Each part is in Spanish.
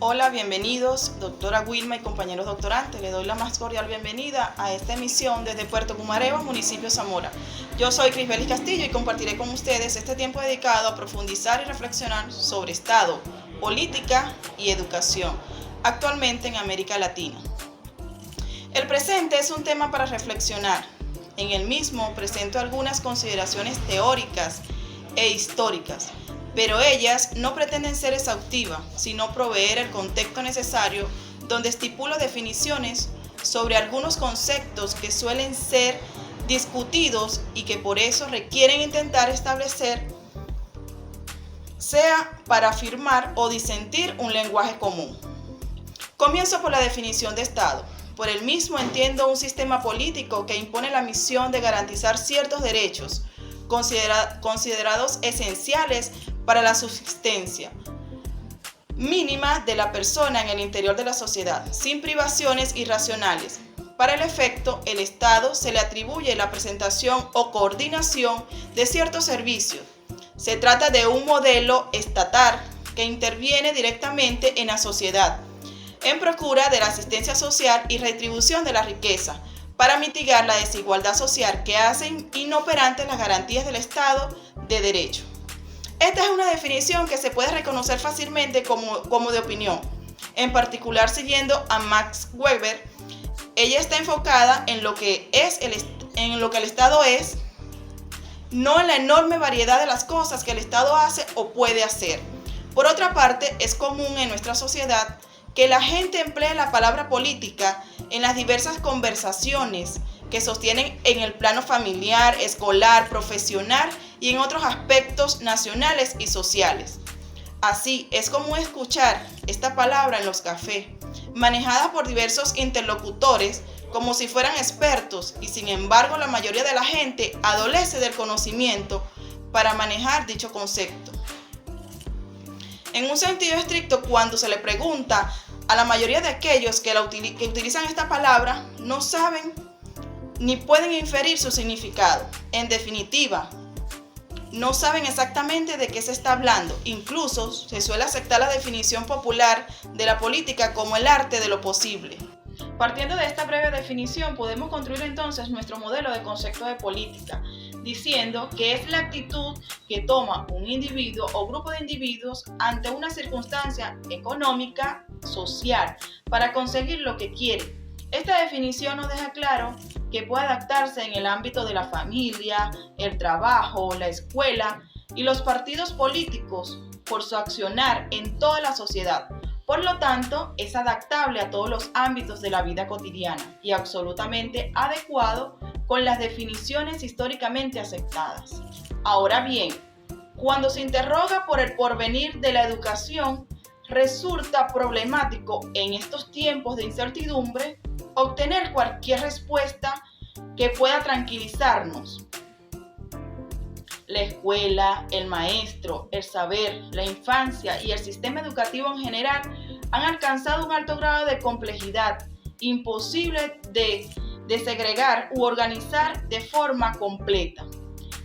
Hola, bienvenidos, doctora Wilma y compañeros doctorantes. Les doy la más cordial bienvenida a esta emisión desde Puerto Cumareva, municipio Zamora. Yo soy Crisbelis Castillo y compartiré con ustedes este tiempo dedicado a profundizar y reflexionar sobre Estado, política y educación, actualmente en América Latina. El presente es un tema para reflexionar. En el mismo presento algunas consideraciones teóricas e históricas, pero ellas no pretenden ser exhaustivas, sino proveer el contexto necesario donde estipulo definiciones sobre algunos conceptos que suelen ser discutidos y que por eso requieren intentar establecer, sea para afirmar o disentir, un lenguaje común. Comienzo por la definición de Estado. Por el mismo entiendo un sistema político que impone la misión de garantizar ciertos derechos considerados esenciales para la subsistencia mínima de la persona en el interior de la sociedad, sin privaciones irracionales. Para el efecto, el Estado se le atribuye la presentación o coordinación de ciertos servicios. Se trata de un modelo estatal que interviene directamente en la sociedad, en procura de la asistencia social y retribución de la riqueza, para mitigar la desigualdad social que hacen inoperantes las garantías del Estado de Derecho. Esta es una definición que se puede reconocer fácilmente como de opinión, en particular siguiendo a Max Weber. Ella está enfocada en lo que el Estado es, no en la enorme variedad de las cosas que el Estado hace o puede hacer. Por otra parte, es común en nuestra sociedad que la gente emplee la palabra política en las diversas conversaciones que sostienen en el plano familiar, escolar, profesional y en otros aspectos nacionales y sociales. Así, es común escuchar esta palabra en los cafés, manejada por diversos interlocutores como si fueran expertos, y sin embargo la mayoría de la gente adolece del conocimiento para manejar dicho concepto. En un sentido estricto, cuando se le pregunta a la mayoría de aquellos que utilizan esta palabra, no saben ni pueden inferir su significado. En definitiva, no saben exactamente de qué se está hablando. Incluso se suele aceptar la definición popular de la política como el arte de lo posible. Partiendo de esta breve definición, podemos construir entonces nuestro modelo de concepto de política, diciendo que es la actitud que toma un individuo o grupo de individuos ante una circunstancia económica, social, para conseguir lo que quiere. Esta definición nos deja claro que puede adaptarse en el ámbito de la familia, el trabajo, la escuela y los partidos políticos por su accionar en toda la sociedad. Por lo tanto, es adaptable a todos los ámbitos de la vida cotidiana y absolutamente adecuado con las definiciones históricamente aceptadas. Ahora bien, cuando se interroga por el porvenir de la educación, resulta problemático en estos tiempos de incertidumbre obtener cualquier respuesta que pueda tranquilizarnos. La escuela, el maestro, el saber, la infancia y el sistema educativo en general han alcanzado un alto grado de complejidad, imposible de segregar u organizar de forma completa.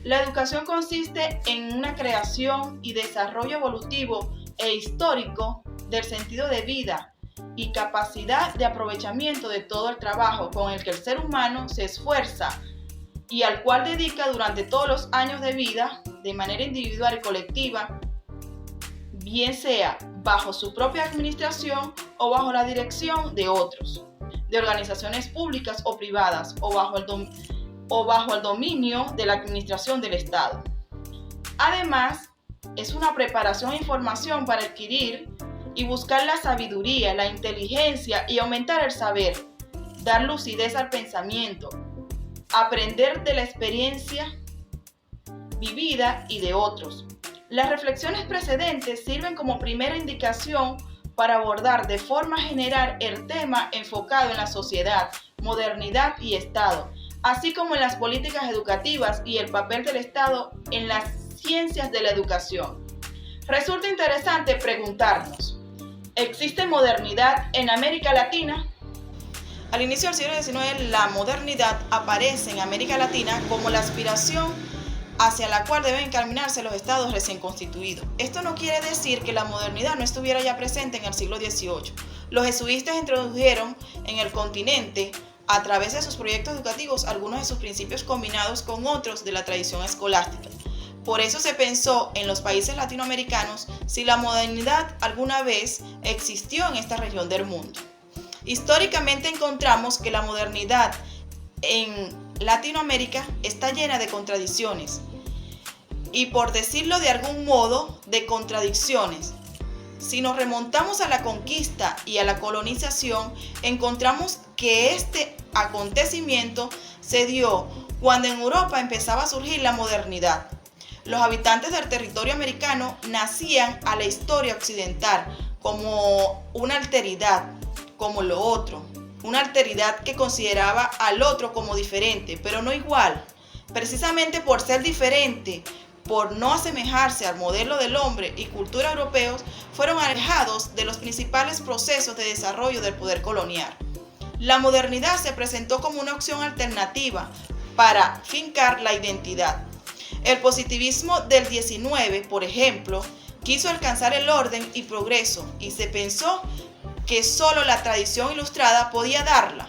La educación consiste en una creación y desarrollo evolutivo e histórico del sentido de vida y capacidad de aprovechamiento de todo el trabajo con el que el ser humano se esfuerza y al cual dedica durante todos los años de vida, de manera individual y colectiva, bien sea bajo su propia administración o bajo la dirección de otros, de organizaciones públicas o privadas, o bajo el dominio de la administración del Estado. Además, es una preparación e información para adquirir y buscar la sabiduría, la inteligencia y aumentar el saber, dar lucidez al pensamiento, aprender de la experiencia vivida y de otros. Las reflexiones precedentes sirven como primera indicación para abordar de forma general el tema enfocado en la sociedad, modernidad y Estado, así como en las políticas educativas y el papel del Estado en las ciencias de la educación. Resulta interesante preguntarnos, ¿existe modernidad en América Latina? Al inicio del siglo XIX, la modernidad aparece en América Latina como la aspiración hacia la cual deben encaminarse los estados recién constituidos. Esto no quiere decir que la modernidad no estuviera ya presente en el siglo XVIII. Los jesuitas introdujeron en el continente, a través de sus proyectos educativos, algunos de sus principios combinados con otros de la tradición escolástica. Por eso se pensó en los países latinoamericanos si la modernidad alguna vez existió en esta región del mundo. Históricamente encontramos que la modernidad en Latinoamérica está llena de contradicciones y, por decirlo de algún modo, de contradicciones. Si nos remontamos a la conquista y a la colonización, encontramos que este acontecimiento se dio cuando en Europa empezaba a surgir la modernidad. Los habitantes del territorio americano nacían a la historia occidental como una alteridad, como lo otro, una alteridad que consideraba al otro como diferente, pero no igual. Precisamente por ser diferente, por no asemejarse al modelo del hombre y cultura europeos, fueron alejados de los principales procesos de desarrollo del poder colonial. La modernidad se presentó como una opción alternativa para fincar la identidad. El positivismo del 19, por ejemplo, quiso alcanzar el orden y progreso y se pensó que solo la tradición ilustrada podía darla.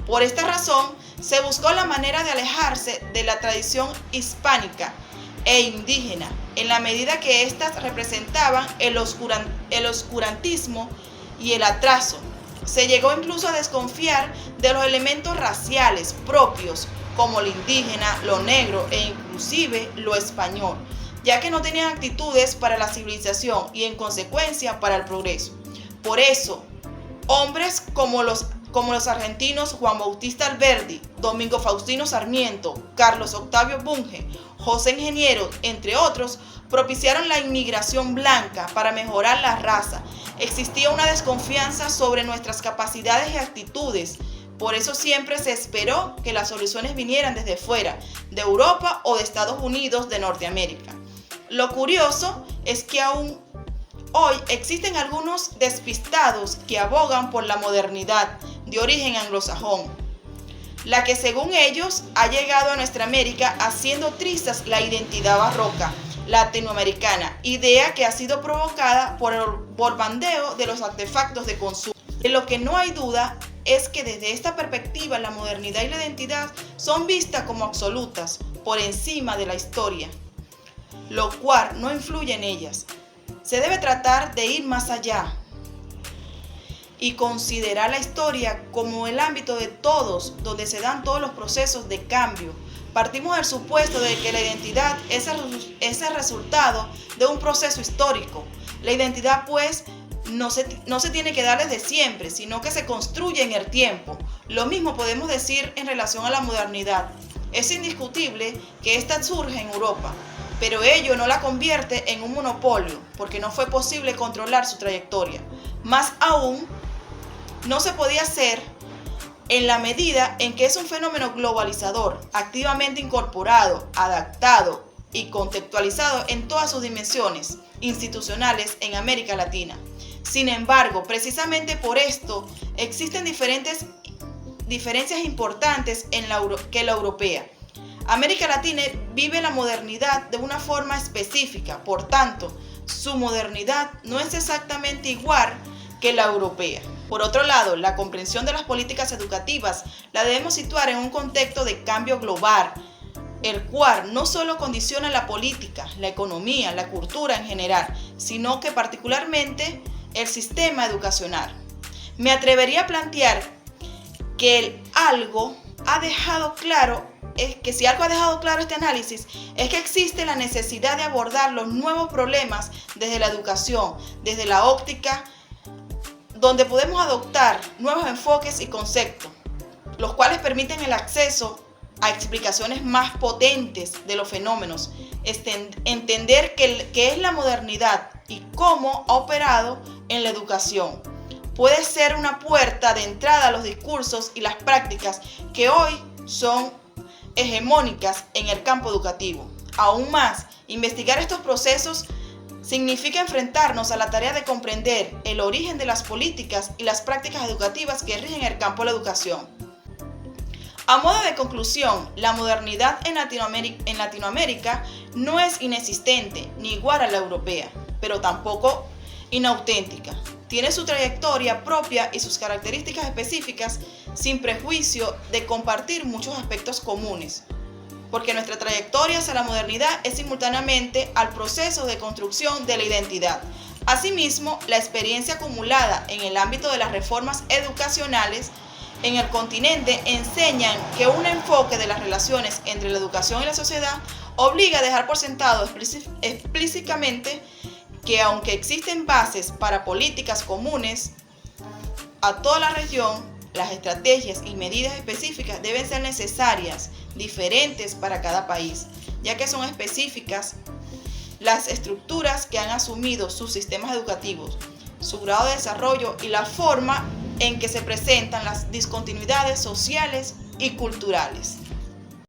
Por esta razón, se buscó la manera de alejarse de la tradición hispánica e indígena, en la medida que éstas representaban el oscurantismo y el atraso. Se llegó incluso a desconfiar de los elementos raciales propios, como lo indígena, lo negro e inclusive lo español, ya que no tenían actitudes para la civilización y en consecuencia para el progreso. Por eso, hombres como los argentinos Juan Bautista Alberdi, Domingo Faustino Sarmiento, Carlos Octavio Bunge, José Ingeniero, entre otros, propiciaron la inmigración blanca para mejorar la raza. Existía una desconfianza sobre nuestras capacidades y actitudes. Por eso siempre se esperó que las soluciones vinieran desde fuera, de Europa o de Estados Unidos de Norteamérica. Lo curioso es que aún hoy existen algunos despistados que abogan por la modernidad de origen anglosajón, la que según ellos ha llegado a nuestra América haciendo trizas la identidad barroca latinoamericana, idea que ha sido provocada por el bombardeo de los artefactos de consumo. De lo que no hay duda es que desde esta perspectiva la modernidad y la identidad son vistas como absolutas por encima de la historia, lo cual no influye en ellas. Se debe tratar de ir más allá y considerar la historia como el ámbito de todos, donde se dan todos los procesos de cambio. Partimos del supuesto de que la identidad es el resultado de un proceso histórico. La identidad, pues, no se tiene que dar desde siempre, sino que se construye en el tiempo. Lo mismo podemos decir en relación a la modernidad. Es indiscutible que ésta surge en Europa, pero ello no la convierte en un monopolio, porque no fue posible controlar su trayectoria. Más aún, no se podía hacer en la medida en que es un fenómeno globalizador, activamente incorporado, adaptado y contextualizado en todas sus dimensiones institucionales en América Latina. Sin embargo, precisamente por esto, existen diferencias importantes que la europea. América Latina vive la modernidad de una forma específica, por tanto, su modernidad no es exactamente igual que la europea. Por otro lado, la comprensión de las políticas educativas la debemos situar en un contexto de cambio global, el cual no solo condiciona la política, la economía, la cultura en general, sino que particularmente el sistema educacional. Me atrevería a plantear que si algo ha dejado claro este análisis es que existe la necesidad de abordar los nuevos problemas desde la educación, desde la óptica, donde podemos adoptar nuevos enfoques y conceptos, los cuales permiten el acceso a explicaciones más potentes de los fenómenos, entender qué es la modernidad y cómo ha operado en la educación. Puede ser una puerta de entrada a los discursos y las prácticas que hoy son hegemónicas en el campo educativo. Aún más, investigar estos procesos significa enfrentarnos a la tarea de comprender el origen de las políticas y las prácticas educativas que rigen el campo de la educación. A modo de conclusión, la modernidad en Latinoamérica no es inexistente ni igual a la europea, pero tampoco inauténtica. Tiene su trayectoria propia y sus características específicas sin prejuicio de compartir muchos aspectos comunes, porque nuestra trayectoria hacia la modernidad es simultáneamente al proceso de construcción de la identidad. Asimismo, la experiencia acumulada en el ámbito de las reformas educacionales en el continente enseñan que un enfoque de las relaciones entre la educación y la sociedad obliga a dejar por sentado explícitamente que aunque existen bases para políticas comunes a toda la región, las estrategias y medidas específicas deben ser necesarias, diferentes para cada país, ya que son específicas las estructuras que han asumido sus sistemas educativos, su grado de desarrollo y la forma en que se presentan las discontinuidades sociales y culturales.